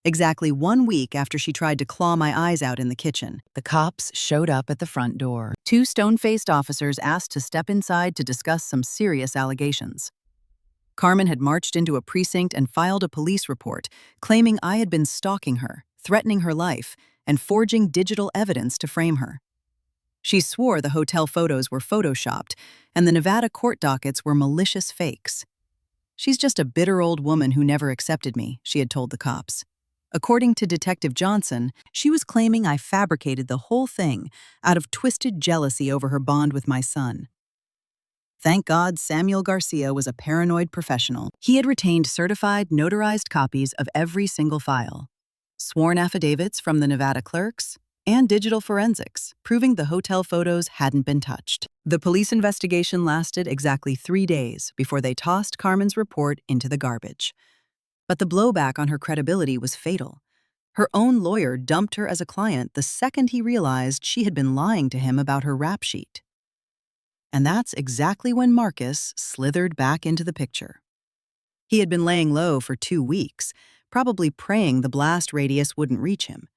Exactly 1 week after she tried to claw my eyes out in the kitchen, the cops showed up at the front door. 2 stone-faced officers asked to step inside to discuss some serious allegations. Carmen had marched into a precinct and filed a police report, claiming I had been stalking her, threatening her life, and forging digital evidence to frame her. She swore the hotel photos were photoshopped, and the Nevada court dockets were malicious fakes. "She's just a bitter old woman who never accepted me," she had told the cops. According to Detective Johnson, she was claiming I fabricated the whole thing out of twisted jealousy over her bond with my son. Thank God Samuel Garcia was a paranoid professional. He had retained certified, notarized copies of every single file, sworn affidavits from the Nevada clerks, and digital forensics, proving the hotel photos hadn't been touched. The police investigation lasted exactly 3 days before they tossed Carmen's report into the garbage. But the blowback on her credibility was fatal. Her own lawyer dumped her as a client the second he realized she had been lying to him about her rap sheet. And that's exactly when Marcus slithered back into the picture. He had been laying low for 2 weeks, probably praying the blast radius wouldn't reach him.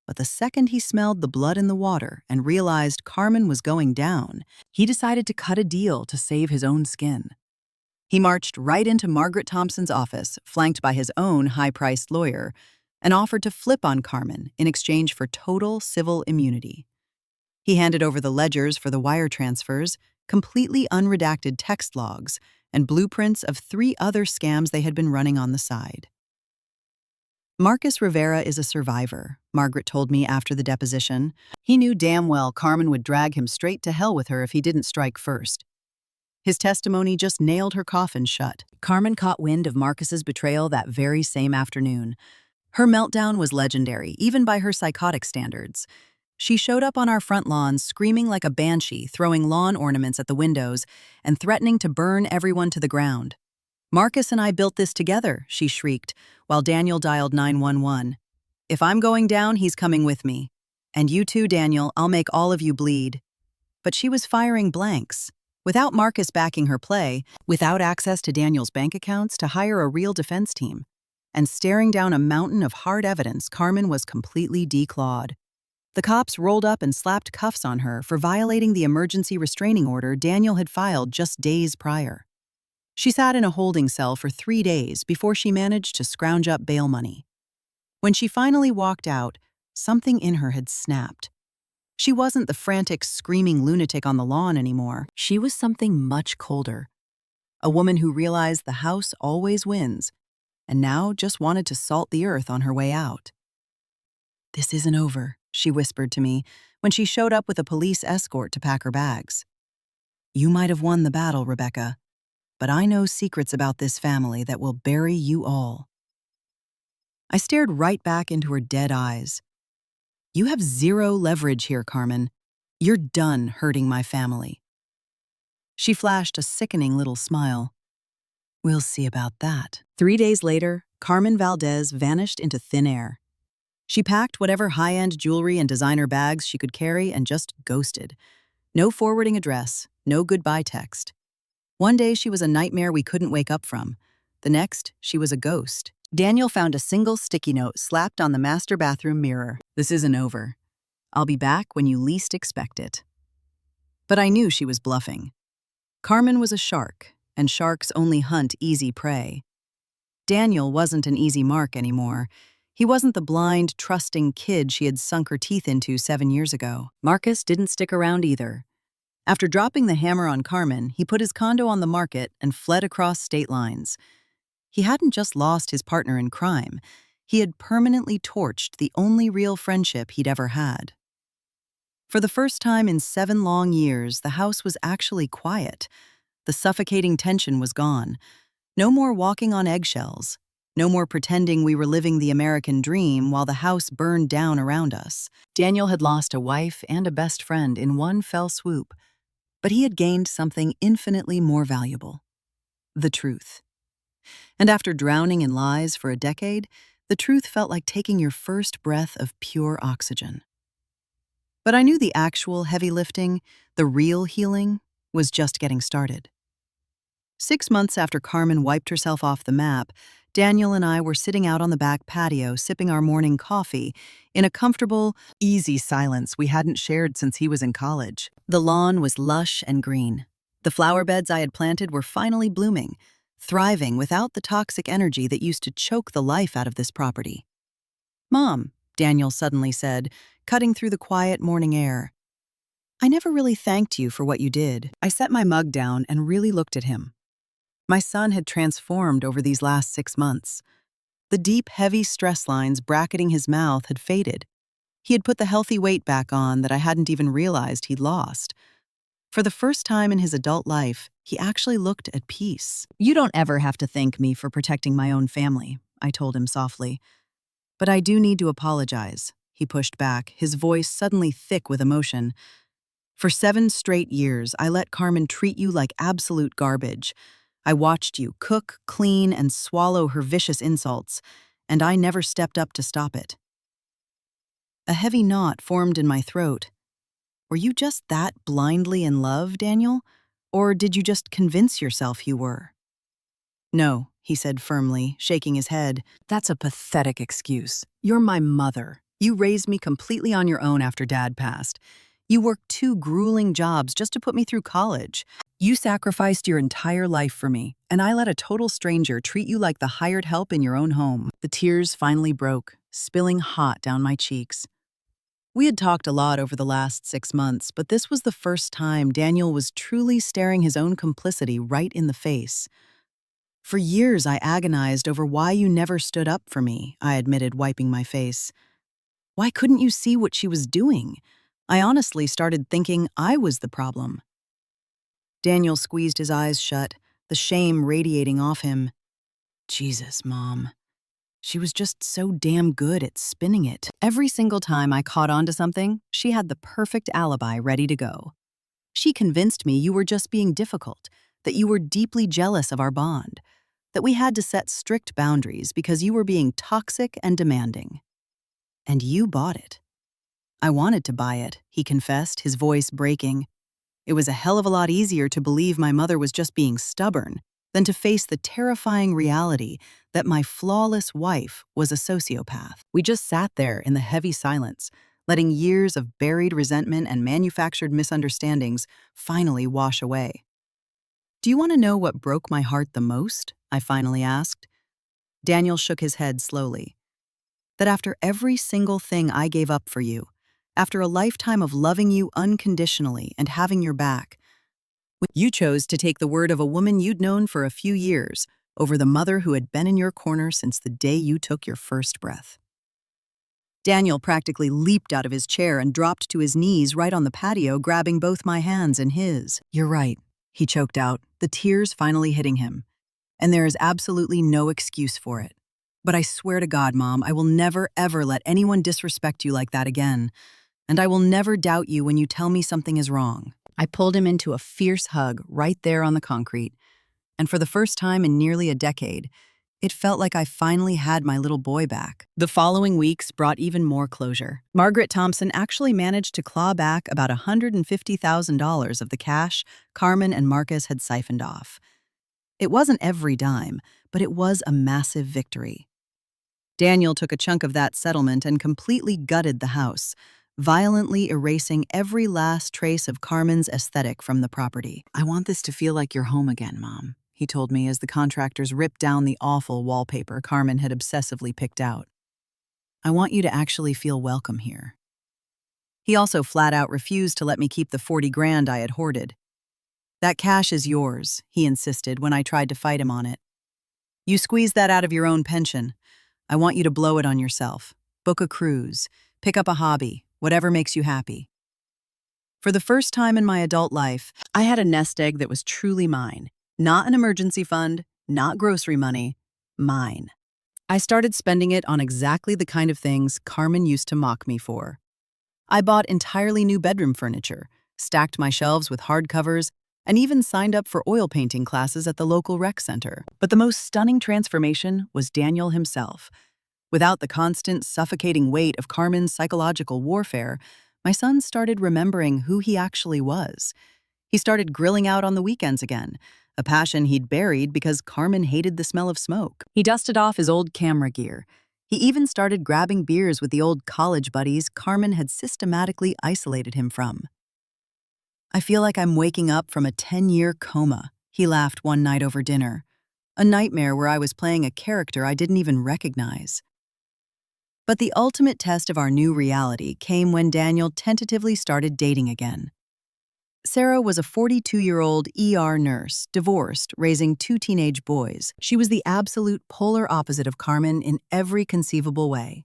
But the second he smelled the blood in the water and realized Carmen was going down, he decided to cut a deal to save his own skin. He marched right into Margaret Thompson's office, flanked by his own high-priced lawyer, and offered to flip on Carmen in exchange for total civil immunity. He handed over the ledgers for the wire transfers, completely unredacted text logs, and blueprints of 3 other scams they had been running on the side. Marcus Rivera is a survivor, Margaret told me after the deposition. He knew damn well Carmen would drag him straight to hell with her if he didn't strike first. His testimony just nailed her coffin shut. Carmen caught wind of Marcus's betrayal that very same afternoon. Her meltdown was legendary, even by her psychotic standards. She showed up on our front lawn screaming like a banshee, throwing lawn ornaments at the windows, and threatening to burn everyone to the ground. "Marcus and I built this together," she shrieked, while Daniel dialed 911. "If I'm going down, he's coming with me. And you too, Daniel, I'll make all of you bleed." But she was firing blanks. Without Marcus backing her play, without access to Daniel's bank accounts to hire a real defense team, and staring down a mountain of hard evidence, Carmen was completely declawed. The cops rolled up and slapped cuffs on her for violating the emergency restraining order Daniel had filed just days prior. She sat in a holding cell for 3 days before she managed to scrounge up bail money. When she finally walked out, something in her had snapped. She wasn't the frantic, screaming lunatic on the lawn anymore. She was something much colder. A woman who realized the house always wins, and now just wanted to salt the earth on her way out. "This isn't over," she whispered to me when she showed up with a police escort to pack her bags. "You might have won the battle, Rebecca, but I know secrets about this family that will bury you all." I stared right back into her dead eyes. "You have zero leverage here, Carmen. You're done hurting my family." She flashed a sickening little smile. "We'll see about that." 3 days later, Carmen Valdez vanished into thin air. She packed whatever high-end jewelry and designer bags she could carry and just ghosted. No forwarding address, no goodbye text. One day she was a nightmare we couldn't wake up from. The next, she was a ghost. Daniel found a single sticky note slapped on the master bathroom mirror. "This isn't over. I'll be back when you least expect it." But I knew she was bluffing. Carmen was a shark, and sharks only hunt easy prey. Daniel wasn't an easy mark anymore. He wasn't the blind, trusting kid she had sunk her teeth into 7 years ago. Marcus didn't stick around either. After dropping the hammer on Carmen, he put his condo on the market and fled across state lines. He hadn't just lost his partner in crime, he had permanently torched the only real friendship he'd ever had. For the first time in 7 long years, the house was actually quiet. The suffocating tension was gone. No more walking on eggshells. No more pretending we were living the American dream while the house burned down around us. Daniel had lost a wife and a best friend in one fell swoop. But he had gained something infinitely more valuable: the truth. And after drowning in lies for a decade, the truth felt like taking your first breath of pure oxygen. But I knew the actual heavy lifting, the real healing, was just getting started. 6 months after Carmen wiped herself off the map, Daniel and I were sitting out on the back patio sipping our morning coffee in a comfortable, easy silence we hadn't shared since he was in college. The lawn was lush and green. The flower beds I had planted were finally blooming, thriving without the toxic energy that used to choke the life out of this property. "Mom," Daniel suddenly said, cutting through the quiet morning air, "I never really thanked you for what you did." I set my mug down and really looked at him. My son had transformed over these last 6 months. The deep, heavy stress lines bracketing his mouth had faded. He had put the healthy weight back on that I hadn't even realized he'd lost. For the first time in his adult life, he actually looked at peace. "You don't ever have to thank me for protecting my own family," I told him softly. "But I do need to apologize," he pushed back, his voice suddenly thick with emotion. "For 7 straight years, I let Carmen treat you like absolute garbage. I watched you cook, clean, and swallow her vicious insults, and I never stepped up to stop it." A heavy knot formed in my throat. Were you just that blindly in love, Daniel? Or did you just convince yourself you were? No, he said firmly, shaking his head. That's a pathetic excuse. You're my mother. You raised me completely on your own after Dad passed. You worked 2 grueling jobs just to put me through college. You sacrificed your entire life for me, and I let a total stranger treat you like the hired help in your own home. The tears finally broke, spilling hot down my cheeks. We had talked a lot over the last 6 months, but this was the first time Daniel was truly staring his own complicity right in the face. For years, I agonized over why you never stood up for me, I admitted, wiping my face. Why couldn't you see what she was doing? I honestly started thinking I was the problem. Daniel squeezed his eyes shut, the shame radiating off him. Jesus, Mom. She was just so damn good at spinning it. Every single time I caught on to something, she had the perfect alibi ready to go. She convinced me you were just being difficult, that you were deeply jealous of our bond, that we had to set strict boundaries because you were being toxic and demanding. And you bought it. I wanted to buy it, he confessed, his voice breaking. It was a hell of a lot easier to believe my mother was just being stubborn than to face the terrifying reality that my flawless wife was a sociopath. We just sat there in the heavy silence, letting years of buried resentment and manufactured misunderstandings finally wash away. Do you want to know what broke my heart the most? I finally asked. Daniel shook his head slowly. That after every single thing I gave up for you, after a lifetime of loving you unconditionally and having your back, you chose to take the word of a woman you'd known for a few years over the mother who had been in your corner since the day you took your first breath. Daniel practically leaped out of his chair and dropped to his knees right on the patio, grabbing both my hands in his. You're right, he choked out, the tears finally hitting him. And there is absolutely no excuse for it. But I swear to God, Mom, I will never, ever let anyone disrespect you like that again. And I will never doubt you when you tell me something is wrong. I pulled him into a fierce hug right there on the concrete. And for the first time in nearly a decade, it felt like I finally had my little boy back. The following weeks brought even more closure. Margaret Thompson actually managed to claw back about $150,000 of the cash Carmen and Marcus had siphoned off. It wasn't every dime, but it was a massive victory. Daniel took a chunk of that settlement and completely gutted the house, violently erasing every last trace of Carmen's aesthetic from the property. I want this to feel like your home again, Mom, he told me as the contractors ripped down the awful wallpaper Carmen had obsessively picked out. I want you to actually feel welcome here. He also flat out refused to let me keep the 40 grand I had hoarded. That cash is yours, he insisted when I tried to fight him on it. You squeeze that out of your own pension. I want you to blow it on yourself. Book a cruise. Pick up a hobby. Whatever makes you happy. For the first time in my adult life, I had a nest egg that was truly mine. Not an emergency fund, not grocery money, mine. I started spending it on exactly the kind of things Carmen used to mock me for. I bought entirely new bedroom furniture, stacked my shelves with hardcovers, and even signed up for oil painting classes at the local rec center. But the most stunning transformation was Daniel himself. Without the constant, suffocating weight of Carmen's psychological warfare, my son started remembering who he actually was. He started grilling out on the weekends again, a passion he'd buried because Carmen hated the smell of smoke. He dusted off his old camera gear. He even started grabbing beers with the old college buddies Carmen had systematically isolated him from. I feel like I'm waking up from a 10-year coma, he laughed one night over dinner. A nightmare where I was playing a character I didn't even recognize. But the ultimate test of our new reality came when Daniel tentatively started dating again. Sarah was a 42-year-old ER nurse, divorced, raising 2 teenage boys. She was the absolute polar opposite of Carmen in every conceivable way.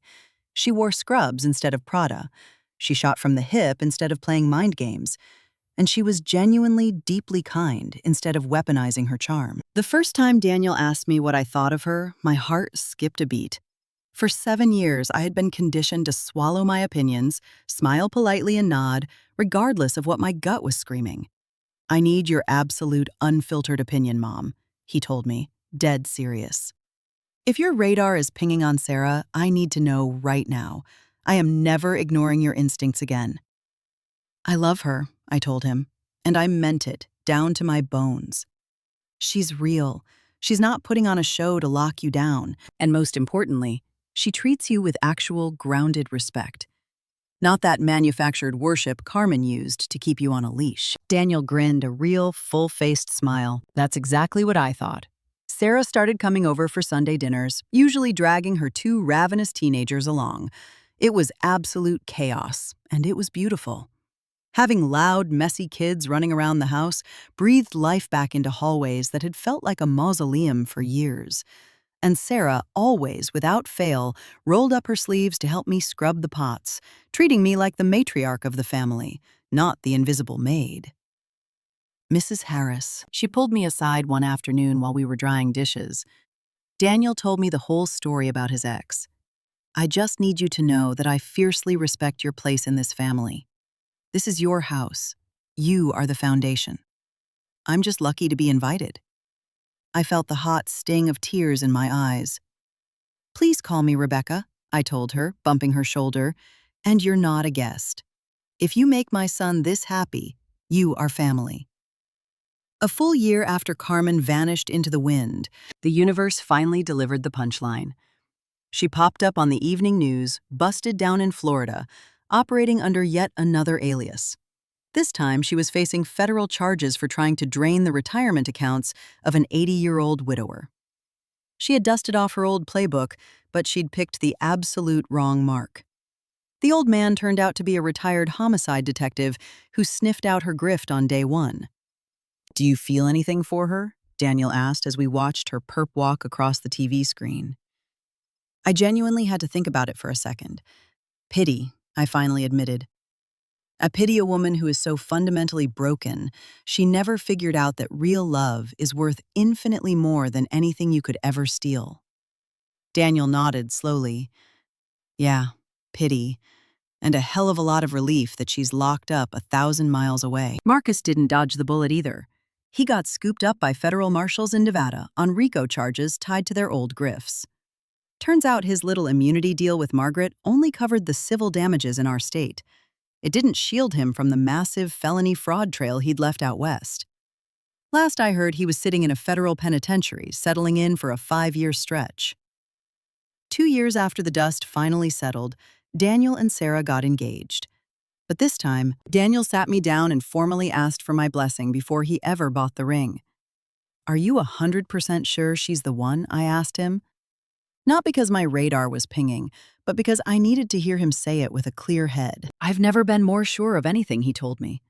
She wore scrubs instead of Prada. She shot from the hip instead of playing mind games. And she was genuinely deeply kind instead of weaponizing her charm. The first time Daniel asked me what I thought of her, my heart skipped a beat. For 7 years, I had been conditioned to swallow my opinions, smile politely and nod, regardless of what my gut was screaming. I need your absolute, unfiltered opinion, Mom, he told me, dead serious. If your radar is pinging on Sarah, I need to know right now. I am never ignoring your instincts again. I love her, I told him, and I meant it, down to my bones. She's real. She's not putting on a show to lock you down. And most importantly, she treats you with actual grounded respect. Not that manufactured worship Carmen used to keep you on a leash. Daniel grinned a real, full-faced smile. That's exactly what I thought. Sarah started coming over for Sunday dinners, usually dragging her two ravenous teenagers along. It was absolute chaos, and it was beautiful. Having loud, messy kids running around the house breathed life back into hallways that had felt like a mausoleum for years. And Sarah, always, without fail, rolled up her sleeves to help me scrub the pots, treating me like the matriarch of the family, not the invisible maid. Mrs. Harris. She pulled me aside one afternoon while we were drying dishes. Daniel told me the whole story about his ex. I just need you to know that I fiercely respect your place in this family. This is your house. You are the foundation. I'm just lucky to be invited. I felt the hot sting of tears in my eyes. Please call me Rebecca, I told her, bumping her shoulder, and you're not a guest. If you make my son this happy, you are family. A full year after Carmen vanished into the wind, the universe finally delivered the punchline. She popped up on the evening news, busted down in Florida, operating under yet another alias. This time, she was facing federal charges for trying to drain the retirement accounts of an 80-year-old widower. She had dusted off her old playbook, but she'd picked the absolute wrong mark. The old man turned out to be a retired homicide detective who sniffed out her grift on day one. "Do you feel anything for her?" Daniel asked as we watched her perp walk across the TV screen. I genuinely had to think about it for a second. Pity, I finally admitted. I pity a woman who is so fundamentally broken, she never figured out that real love is worth infinitely more than anything you could ever steal. Daniel nodded slowly. Yeah, pity, and a hell of a lot of relief that she's locked up 1,000 miles away. Marcus didn't dodge the bullet either. He got scooped up by federal marshals in Nevada on RICO charges tied to their old grifts. Turns out his little immunity deal with Margaret only covered the civil damages in our state. It didn't shield him from the massive felony fraud trail he'd left out west. Last I heard, he was sitting in a federal penitentiary, settling in for a 5-year stretch. 2 years after the dust finally settled, Daniel and Sarah got engaged. But this time, Daniel sat me down and formally asked for my blessing before he ever bought the ring. "Are you 100% sure she's the one?" I asked him. Not because my radar was pinging, but because I needed to hear him say it with a clear head. "I've never been more sure of anything," he told me.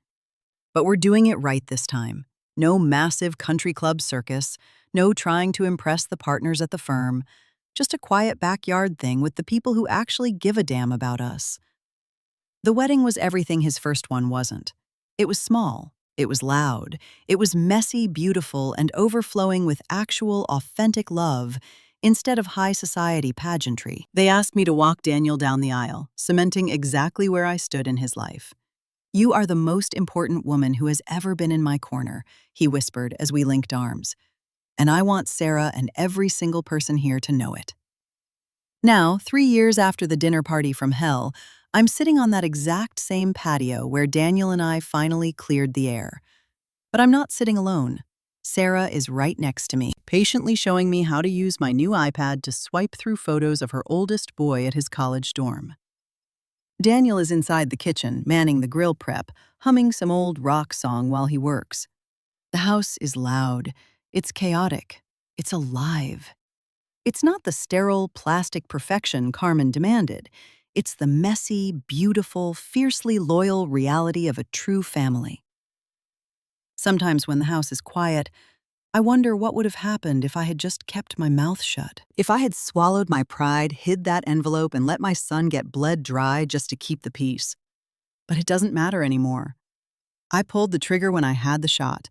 "But we're doing it right this time. No massive country club circus, no trying to impress the partners at the firm, just a quiet backyard thing with the people who actually give a damn about us." The wedding was everything his first one wasn't. It was small, it was loud, it was messy, beautiful, and overflowing with actual, authentic love, instead of high society pageantry. They asked me to walk Daniel down the aisle, cementing exactly where I stood in his life. "You are the most important woman who has ever been in my corner," he whispered as we linked arms. "And I want Sarah and every single person here to know it." Now, 3 years after the dinner party from hell, I'm sitting on that exact same patio where Daniel and I finally cleared the air. But I'm not sitting alone. Sarah is right next to me, patiently showing me how to use my new iPad to swipe through photos of her oldest boy at his college dorm. Daniel is inside the kitchen, manning the grill prep, humming some old rock song while he works. The house is loud. It's chaotic. It's alive. It's not the sterile, plastic perfection Carmen demanded. It's the messy, beautiful, fiercely loyal reality of a true family. Sometimes when the house is quiet, I wonder what would have happened if I had just kept my mouth shut. If I had swallowed my pride, hid that envelope, and let my son get bled dry just to keep the peace. But it doesn't matter anymore. I pulled the trigger when I had the shot.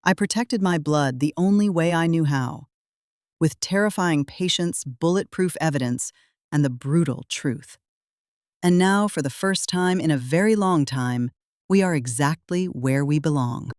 I protected my blood the only way I knew how. With terrifying patience, bulletproof evidence, and the brutal truth. And now, for the first time in a very long time, we are exactly where we belong.